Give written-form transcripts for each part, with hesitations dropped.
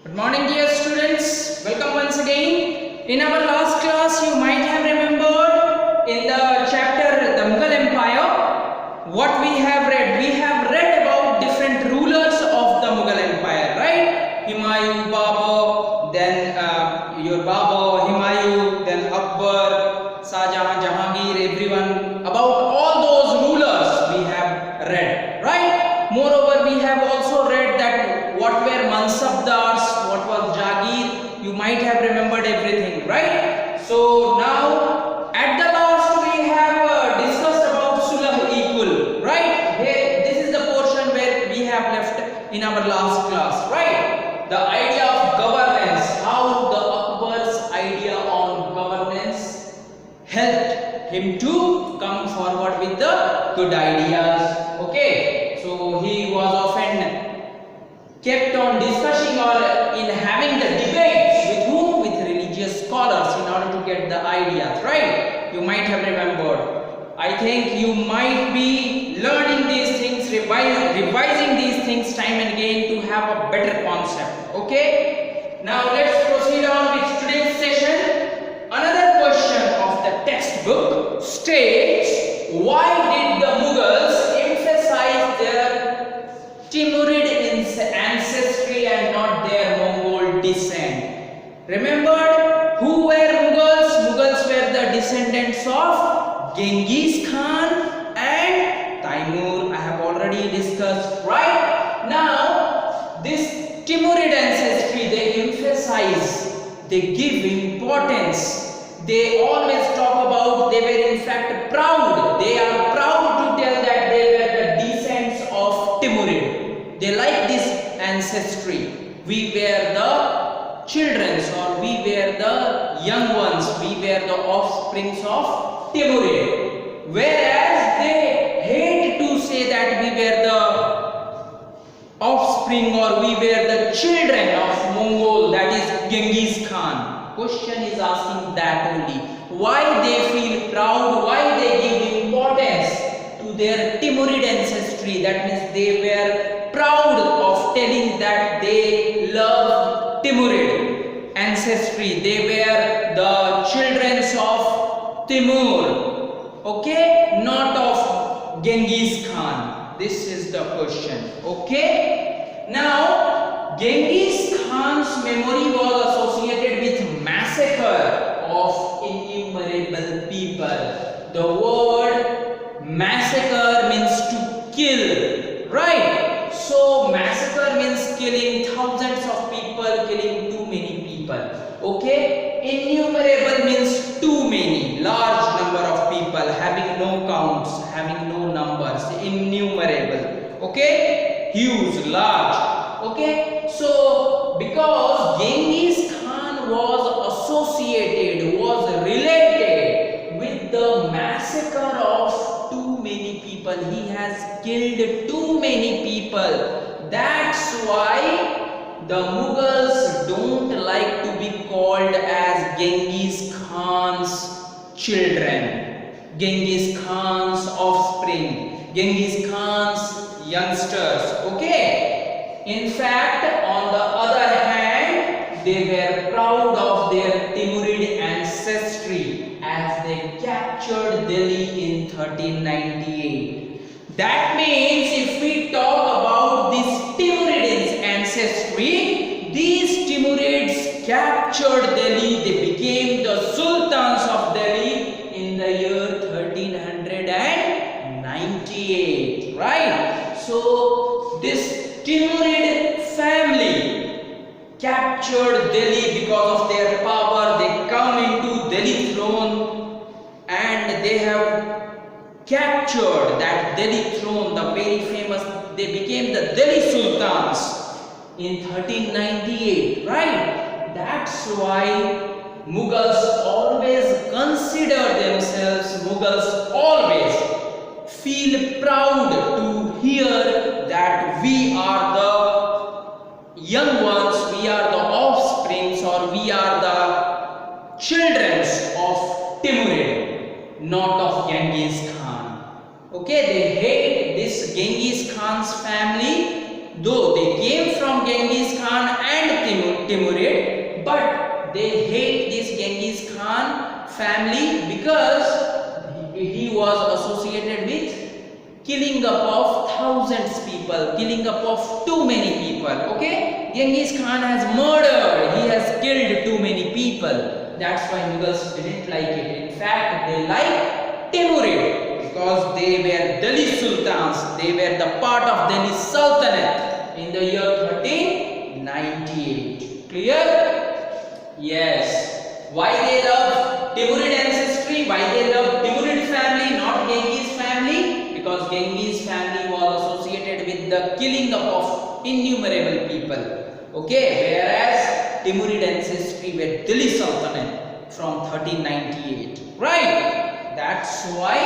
Good morning, dear students. Welcome once again. In our last class, you might have remembered in the chapter The Mughal Empire, what we have read. We have read about different rulers of the Mughal Empire, right? Humayun, Babur, then your Babur, Humayun, then Akbar, Shahjahan, Jahangir, everyone. About all those rulers we have read, right? Moreover, we have also read that what were Mansabdars, what was Jagir. You might have remembered everything, right? So now at the last we have discussed about Sulh-e-Kul, right? Here, this is the portion where we have left in our last class, right? The idea of governance, how the Akbar's idea on governance helped him to come forward with the good ideas. Okay, so he was often kept on discussing or in having the debates with whom? With religious scholars in order to get the ideas, right? You might have remembered. I think you might be learning these things, revising these things time and again to have a better concept. Okay, now let's proceed on with today's session. Another question of the textbook states, why did the Mughals emphasize their Timurid ancestry and not their Mongol descent? Remember who were Mughals? Mughals were the descendants of Genghis Khan and Taimur. I have already discussed, right? Now this Timurid ancestry they emphasize, they give importance. They always talk about, they were in fact proud. They are proud to tell that they were the descendants of Timurid. They like this ancestry. We were the children, or we were the young ones. We were the offsprings of Timurid. Whereas they hate to say that we were the offspring or we were the children of Mongol, that is Genghis Khan. Question is asking that only. Why they feel proud? Why they give importance to their Timurid ancestry? That means they were proud of telling that they love Timurid ancestry. They were the children of Timur. Okay, not of Genghis Khan. This is the question. Okay. Now, Genghis Khan's memory was associated with massacre of innumerable people. The word massacre means to kill, right? So massacre means killing thousands of people, killing too many people. Okay, innumerable means too many, large number of people, having no counts, having no numbers. Innumerable. Okay, huge, large. Okay, so because Genghis Khan was associated, was related with the massacre of too many people, he has killed too many people. That's why the Mughals don't like to be called as Genghis Khan's children, Genghis Khan's offspring, Genghis Khan's youngsters. Okay. In fact, on the other hand, they were proud of their Timurid ancestry as they captured Delhi in 1398. That means if we talk about this Timurid ancestry, these Timurids captured Delhi. They became the sultans of Delhi in the year 1398, right? So this Timurid family captured Delhi because of their power. They come into Delhi throne and they have captured that Delhi throne, the very famous, they became the Delhi Sultans in 1398, right? That's why Mughals always consider themselves, Mughals always feel proud to hear that we are the young ones, we are the offsprings, or we are the children of Timurid, not of Genghis Khan. Okay, they hate this Genghis Khan's family, though they came from Genghis Khan and Timurid, but they hate this Genghis Khan family because he was associated with killing up of thousands people, killing up of too many people. Okay, Genghis Khan has murdered, he has killed too many people. That's why Mughals didn't like it. In fact, they liked Timurid because they were Delhi Sultans. They were the part of Delhi Sultanate in the year 1398. Clear? Yes. Why they love Timurid ancestry? Why they love Timurid family, not Genghis family? Because Genghis family was associated with the killing up of innumerable people. Okay, whereas Timurid ancestry were Delhi Sultanate from 1398. Right? That's why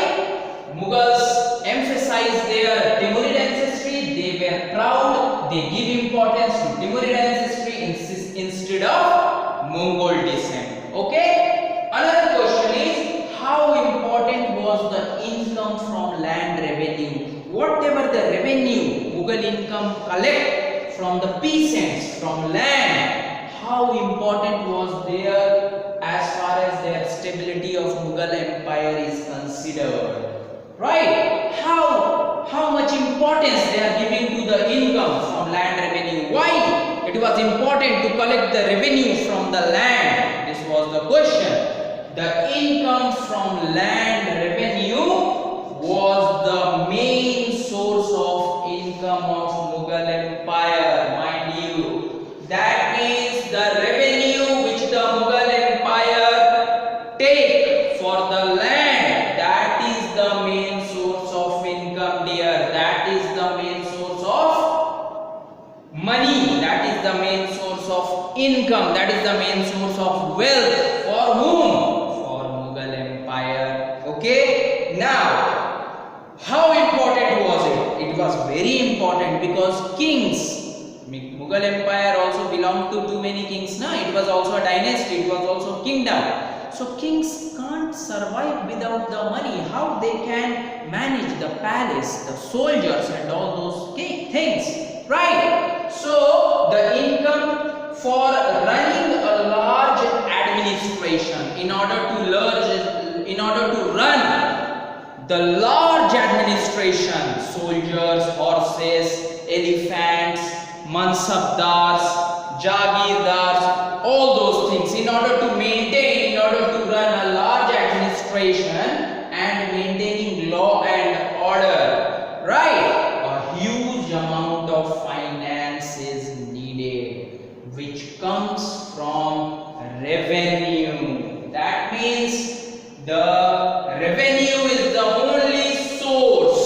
Mughals emphasize their Timurid ancestry. They were proud. They give importance to Timurid ancestry instead of Mongol descent. Okay? Another question is, how important was the income from land revenue? Whatever the revenue Mughal income collect from the peasants, from land, how important was there as far as their stability of Mughal empire is considered? Right? How much importance they are giving to the income from land revenue? Why it was important to collect the revenue from the land? This was the question. The income from land revenue was the main source of income of Mughal empire, mind you. That means the revenue which the Mughal empire take for the land, that is the main source of income, dear. That is the main source of money. That is the main source of income. That is the main source of wealth. For whom? Okay, now how important was it? It was very important because kings, Mughal empire also belonged to too many kings. It was also a dynasty, it was also kingdom. So kings can't survive without the money. How they can manage the palace, the soldiers and all those things, right? So the income for running a large administration, in order to run the large administration, soldiers, horses, elephants, mansabdars, jagirdars, all those things, in order to run a large administration and maintaining law and order, right? A huge amount of finance is needed, which comes from revenue. That means the revenue is the only source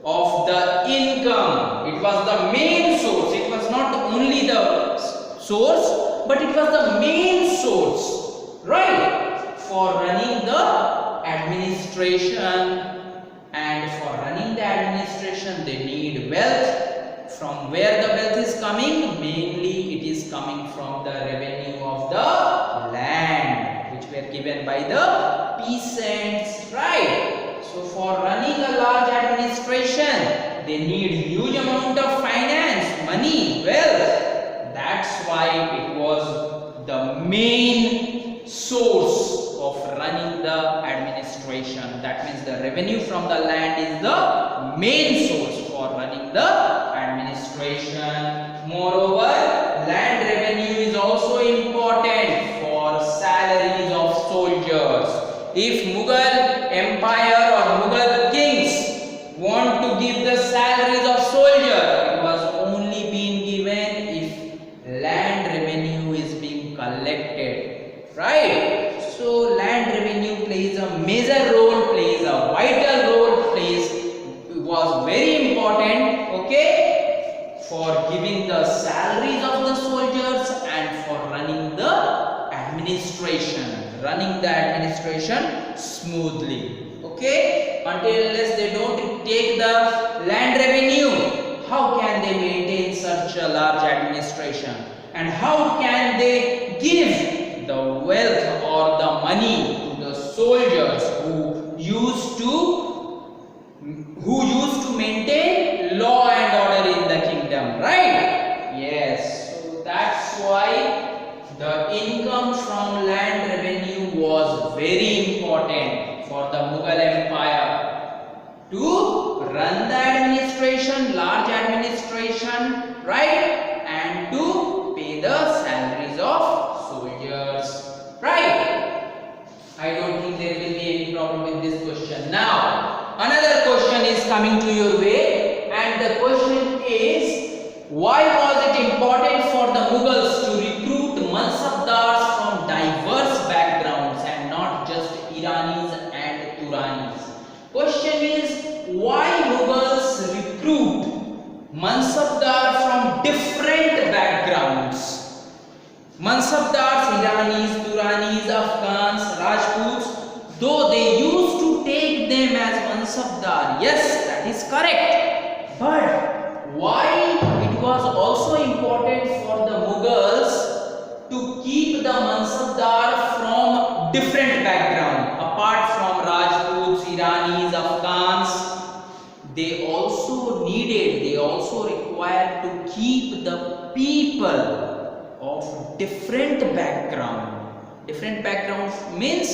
of the income. It was the main source. It was not only the source, but it was the main source, right? For running the administration. And for running the administration, they need wealth. From where the wealth is coming? Mainly it is coming from the revenue of the land, which were given by the peasants, right? So for running a large administration, they need huge amount of finance, money, wealth. That's why it was the main source of running the administration. That means the revenue from the land is the main source for running the administration. Moreover, land revenue is also important for salaries of soldiers. If Mughal empire or Mughal kings want to give the salaries of soldiers, it was only being given if land revenue is being collected, right? So land revenue plays a major role, plays a vital role, was very important, okay, for giving the salaries of the soldiers and for running the administration smoothly, okay. Until unless they don't take the land revenue, how can they maintain such a large administration, and how can they give the wealth or the money to the soldiers who used to maintain law and order in the kingdom, right? Yes. So that's why why the income from land revenue was very important for the Mughal Empire to run the administration, large administration, right, and to pay the salaries of soldiers, right. I don't think there will be any problem with this question. Now another question is coming to your way, and the question is, why was it important for the Mughals to recruit mansabdars from diverse backgrounds and not just Iranis and Turanis? Question is, why Mughals recruit mansabdar from different backgrounds? Mansabdars, Iranis, Turanis, Afghans, Rajputs, though they used to take them as mansabdar, yes, that is correct. But why it was also important for the Mughals to keep the mansabdar from different background, apart from Rajputs, Iranis, Afghans, they also required to keep the people of different background. Different backgrounds means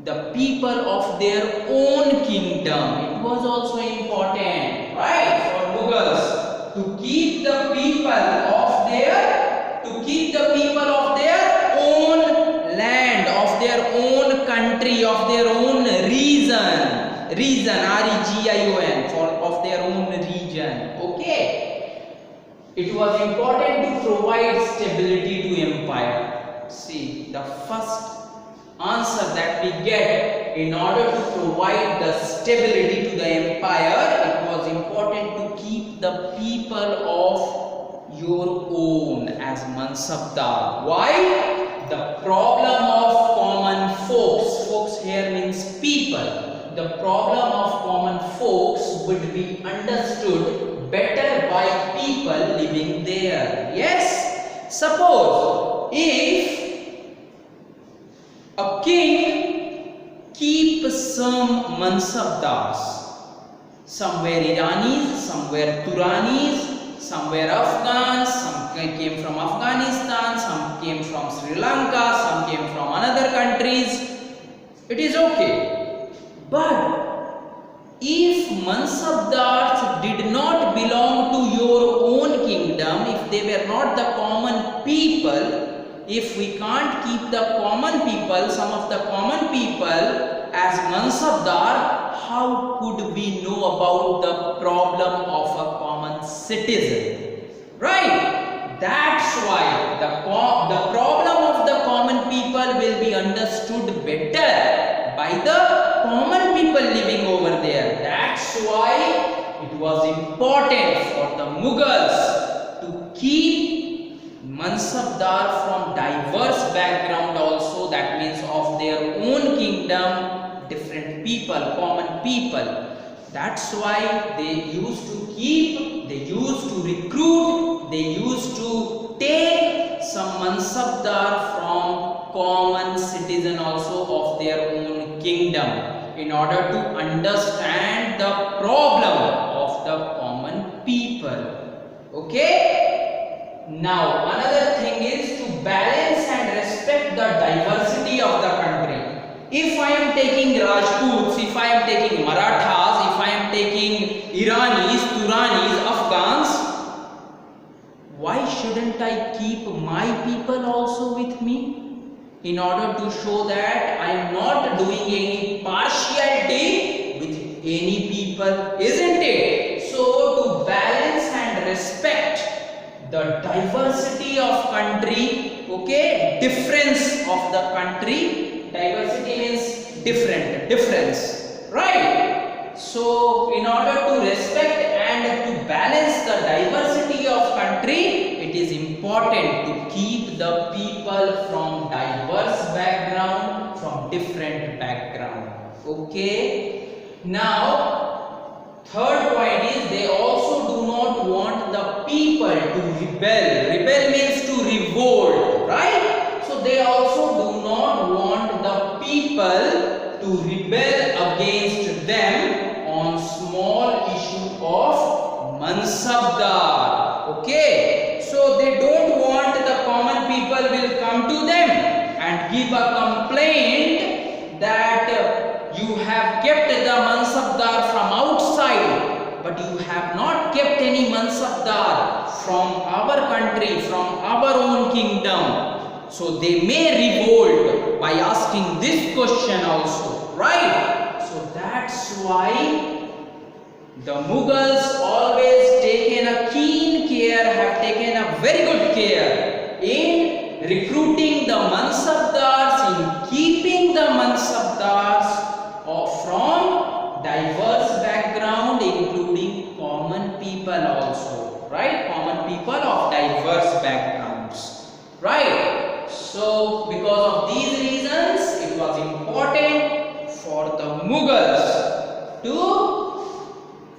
the people of their own kingdom. It was also important, right, for Mughals to keep the people of their own land, of their own country, of their own region, region, of their own region. Okay. It was important to provide stability to empire. See, the first answer that we get, in order to provide the stability to the empire, it was important to keep the people of your own as mansabdar. Why? The problem of common folks here means people. The problem of common folks would be understood better by people living there. Yes? Suppose if a king keeps some mansabdars, somewhere Iranis, somewhere Turanis, somewhere Afghans, some came from Afghanistan, some came from Sri Lanka, some came from another countries, it is okay. But if mansabdars did not belong to your own kingdom, if they were not the common people, if we can't keep the common people, some of the common people as mansabdar, how could we know about the problem of a common citizen? Right? That's why the problem of the common people will be understood better by the common people living over there. That's why it was important for the Mughals to keep mansabdar from diverse background also, that means of their own kingdom, different people, common people. That's why they used to keep, they used to recruit, they used to take some mansabdar from common citizen also of their own kingdom, in order to understand the problem of the common people. Okay? Now another thing is to balance and respect the diversity of the country. If I am taking Rajputs, if I am taking Marathas, if I am taking Iranis, Turanis, Afghans, why shouldn't I keep my people also with me? In order to show that I am not doing any partiality with any people, isn't it? So to balance and respect the diversity of country, okay, difference of the country, diversity means difference, right? So in order to respect and to balance the diversity of country, it is important to keep the people from diverse background, from different background. Okay? Now, third point is, they also do not want the people to rebel. Rebel means to revolt, right? So they also do not want the people to rebel against them on small issue of mansabdar. Okay? So they don't want the give a complaint that you have kept the Mansabdar from outside, but you have not kept any Mansabdar from our country, from our own kingdom. So they may revolt by asking this question also, right? So that's why the Mughals always taken a keen care, have taken a very good care in recruiting the Mansabdars, in keeping the Mansabdars from diverse background, including common people also, right? Common people of diverse backgrounds, right? So because of these reasons, it was important for the Mughals to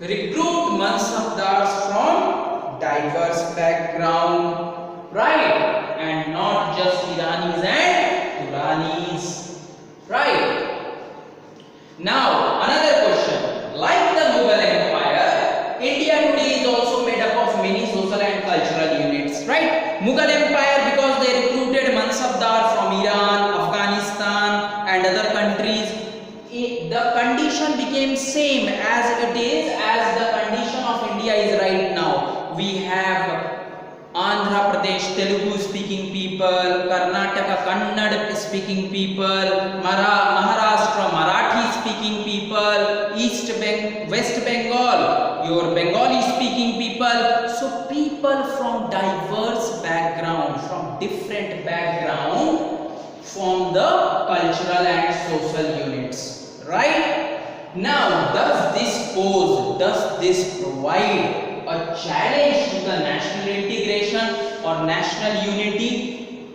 recruit Mansabdars from diverse background, right? And not just Iranis and Turanis, right? Now another question, like the Mughal Empire, India today is also made up of many social and cultural units, right? Mughal Empire, because they recruited Mansabdar from Iran, Afghanistan and other countries, the condition became same as it is, as the condition of India is right now. We have Andhra Pradesh Telugu speaking people, Karnataka Kannada speaking people, Maharashtra Marathi speaking people, West Bengal your Bengali speaking people. So people from diverse background, from different background, form the cultural and social units, right? Now does this provide a challenge to the national integration or national unity?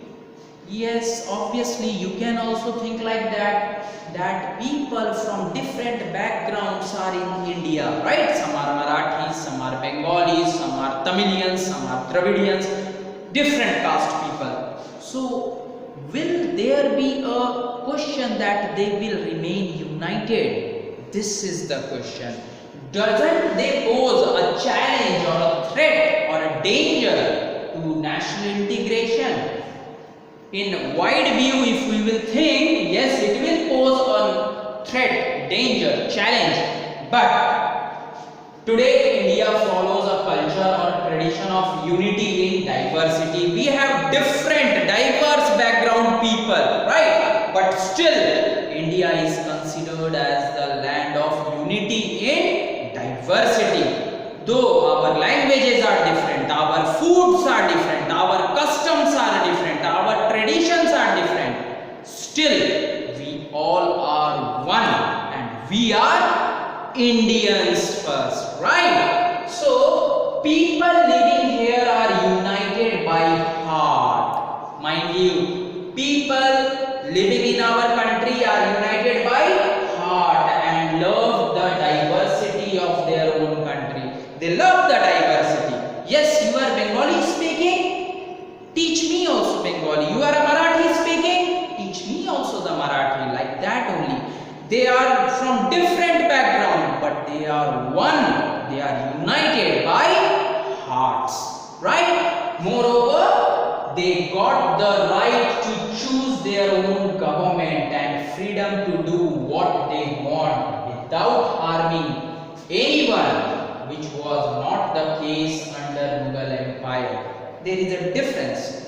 Yes, obviously you can also think like that people from different backgrounds are in India, right? Some are Marathis, some are Bengalis, some are Tamilians, some are Dravidians, different caste people. So will there be a question that they will remain united? This is the question. Doesn't they pose a challenge or a threat or a danger to national integration? In wide view, if we will think, yes, it will pose a threat, danger, challenge. But today India follows a culture or tradition of unity in diversity. We have different diverse background people, right? But still India is considered as the land of unity in diversity. Though our languages are different, our foods are different, our customs are different, our traditions are different, still we all are one and we are Indians first, right? So people living here are united by heart. Mind you, people living in our country are united by heart and love the diversity of their own country. They love the diversity. Yes, you are Bengali speaking, teach me also Bengali. You are a Marathi speaking, teach me also the Marathi. Like that only. They are from different background, but they are one. They are united by hearts, right? Moreover, they got the right to choose their own government and freedom to do what they want without harming anyone, which was not the case under Mughal Empire. There is a difference.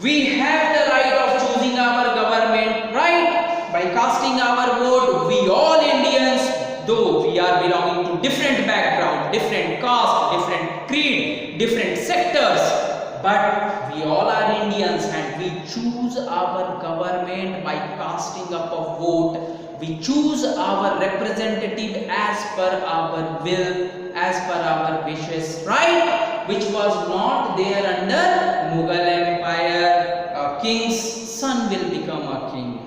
We have the right of choosing our government, right? By casting our vote, we all Indians, though we are belonging to different background, different caste, different creed, different sectors, but we all are Indians and we choose our government by casting up a vote. We choose our representative as per our will, as per our wishes, right? Which was not there under Mughal Empire. A king's son will become a king.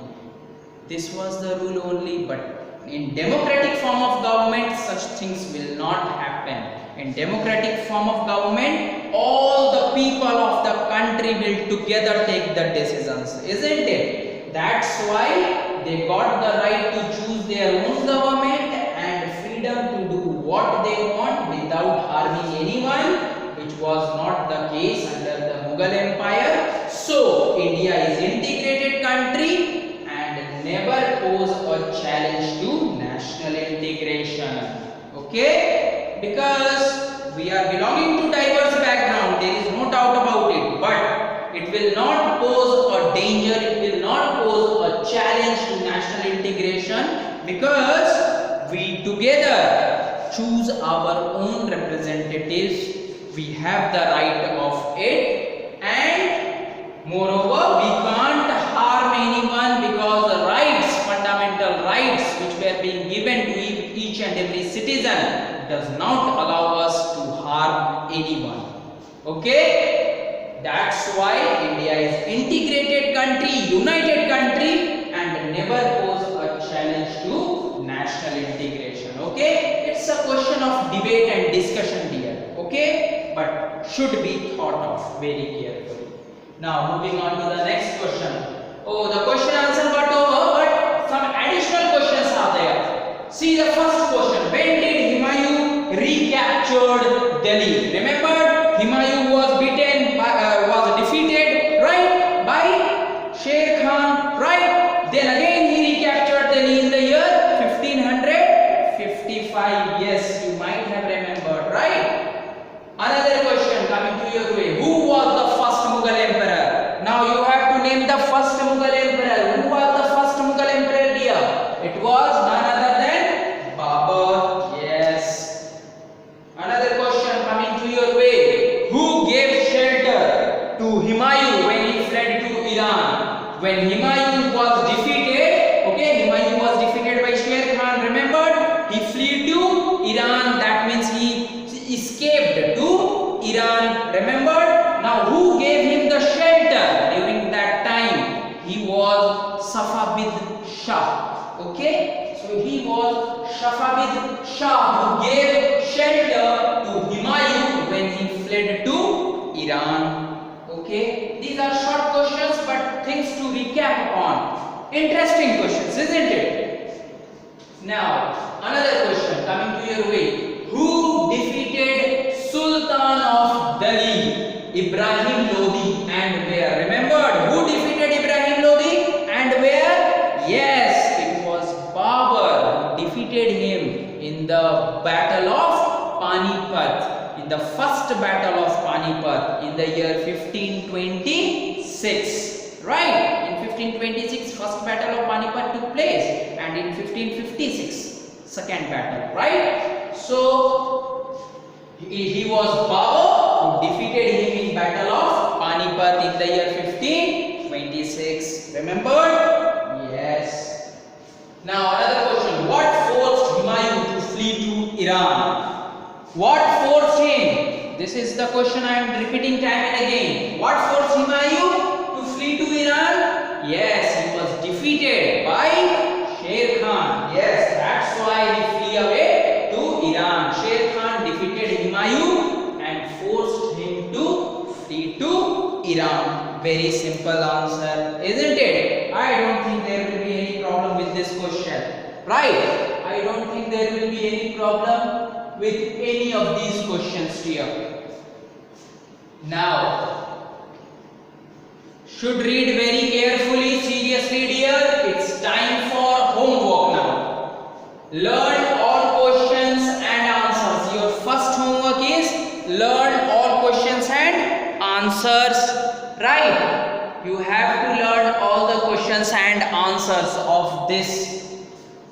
This was the rule only, but in democratic form of government, such things will not happen. In democratic form of government, all the people of the country will together take the decisions, isn't it? That's why they got the right to choose their own government and freedom to do what they want without harming anyone, which was not the case under the Mughal Empire. So India is integrated country pose a challenge to national integration. Okay, because we are belonging to diverse background, there is no doubt about it, but it will not pose a danger, it will not pose a challenge to national integration, because we together choose our own representatives. We have the right of it, and moreover we can't harm anyone, because the rights, fundamental rights which were being given to each and every citizen does not allow us to harm anyone. Okay, that's why India is integrated country, united country, and never pose a challenge to national integration. Okay, it's a question of debate and discussion here. Okay, but should be thought of very carefully. Now moving on to the next question. Oh, the question answer got over, but some additional questions are there. See the first question. When did Humayun recaptured Delhi? Remember, Humayun was beaten, was defeated, right, by Sher Khan, right? Then again he recaptured Delhi in the year 1555. Yes, you might have remembered, right? Another question coming to your way. Who was the first Mughal emperor? Now you have to name the first Mughal emperor. Who was the first Mughal emperor, dear? It was none other than Babur. Yes. Another question coming to your way. Who gave shelter to Humayun when he fled to Iran? When Humayun was defeated, okay, Humayun was defeated by Sher Khan. Remember, he fled to Iran. That means he escaped to Iran. Remember? Now who gave him the shelter during that time? He was Safavid Shah. Okay, so he was Safavid Shah who gave shelter to Humayun when he fled to Iran. Okay, these are short questions but things to recap upon. Interesting questions, isn't it? Now another question coming to your way. Who defeated Sultan of Delhi? Ibrahim Lodi, and where? Remembered? Who defeated Ibrahim Lodi and where? Yes, it was Babur who defeated him in the battle of Panipat, in the first battle of Panipat in the year 1526. Right? In 1526, first battle of Panipat took place, and in 1556, second battle. Right? So he was Babur who defeated him in battle of Panipat in the year 1526. Remembered? Yes. Now another question. What forced Humayun to flee to Iran? What forced him? This is the question I am repeating time and again. What forced Humayun to flee to Iran? Yes, he was defeated by Sher Khan. Yes, that's why he flee away to Iran. Sher Khan defeated Humayun and forced him to flee to Iran. Very simple answer, isn't it? I don't think there will be any problem with this question. Right? I don't think there will be any problem with any of these questions here. Now, should read very carefully, seriously dear. It's time for homework now. Learn all questions and answers. Your first homework is learn all questions and answers. Right? You have to learn all the questions and answers of this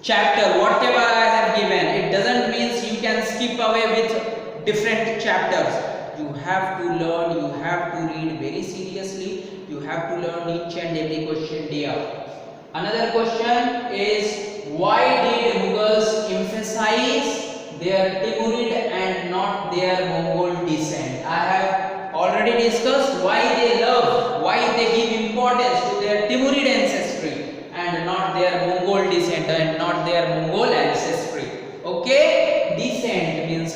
chapter, whatever I have given. It doesn't mean you can skip away with different chapters. You have to learn, you have to read very seriously. You have to learn each and every question dear. Another question is, why did Mughals emphasize their Timurid and not their Mongol descent? I have already discussed why they love, why they give importance to their Timurid ancestry and not their Mongol descent and not their Mongol ancestry. Okay, descent means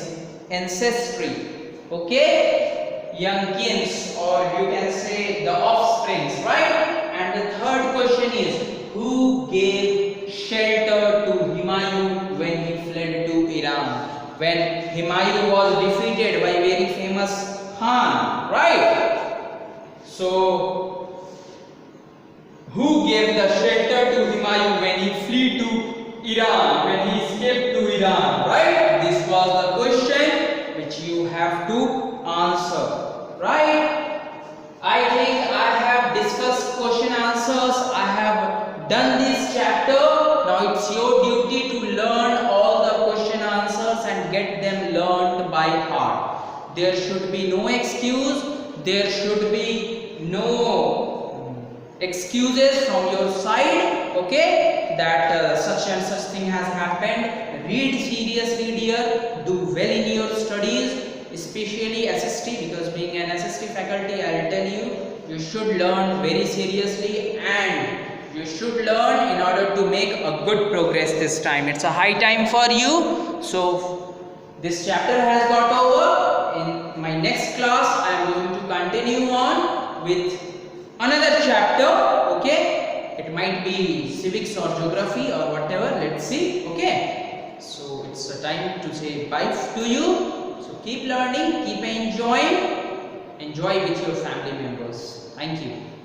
ancestry. Okay, young kins, or you can say the offsprings, right? And the third question is, who gave shelter to Humayun when he fled to Iran? When Humayun was defeated by very famous Khan, right? So, who gave the shelter to Humayun when he fled question answers. I have done this chapter. Now it's your duty to learn all the question answers and get them learned by heart. There should be no excuse. There should be no excuses from your side, okay, that such and such thing has happened. Read seriously, dear. Do well in your studies, especially SST, because being an SST faculty, I will tell you should learn very seriously and you should learn in order to make a good progress this time. It's a high time for you. So this chapter has got over. In my next class, I am going to continue on with another chapter, okay. It might be civics or geography or whatever, let's see, okay. So it's a time to say bye to you. So keep learning, keep enjoy with your family members. Thank you.